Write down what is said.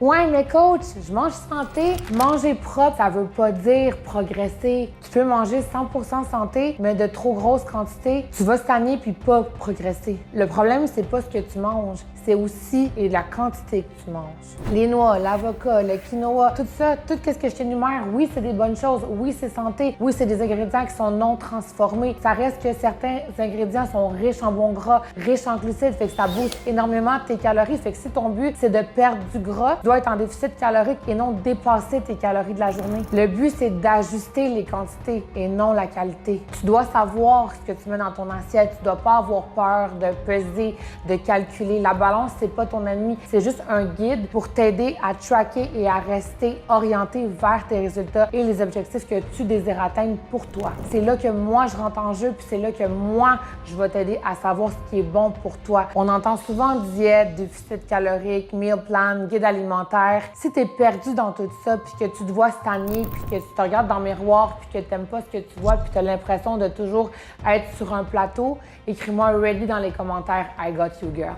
Ouais, mais coach, je mange santé. Manger propre, ça veut pas dire progresser. Tu peux manger 100% santé, mais de trop grosses quantités, tu vas stagner puis pas progresser. Le problème, c'est pas ce que tu manges, c'est aussi la quantité que tu manges. Les noix, l'avocat, le quinoa, tout ça, tout ce que je t'énumère, oui, c'est des bonnes choses. Oui, c'est santé. Oui, c'est des ingrédients qui sont non transformés. Ça reste que certains ingrédients sont riches en bons gras, riches en glucides, fait que ça booste énormément tes calories. Fait que si ton but, c'est de perdre du gras, tu dois être en déficit calorique et non dépasser tes calories de la journée. Le but, c'est d'ajuster les quantités et non la qualité. Tu dois savoir ce que tu mets dans ton assiette. Tu dois pas avoir peur de peser, de calculer. La balance, c'est pas ton ennemi. C'est juste un guide pour t'aider à tracker et à rester orienté vers tes résultats et les objectifs que tu désires atteindre pour toi. C'est là que moi, je rentre en jeu, puis c'est là que moi, je vais t'aider à savoir ce qui est bon pour toi. On entend souvent diète, déficit calorique, meal plan, guide alimentaire. Si tu es perdu dans tout ça, puis que tu te vois stagner, puis que tu te regardes dans le miroir, puis que tu n'aimes pas ce que tu vois, puis tu as l'impression de toujours être sur un plateau, écris-moi ready dans les commentaires. I got you, girl.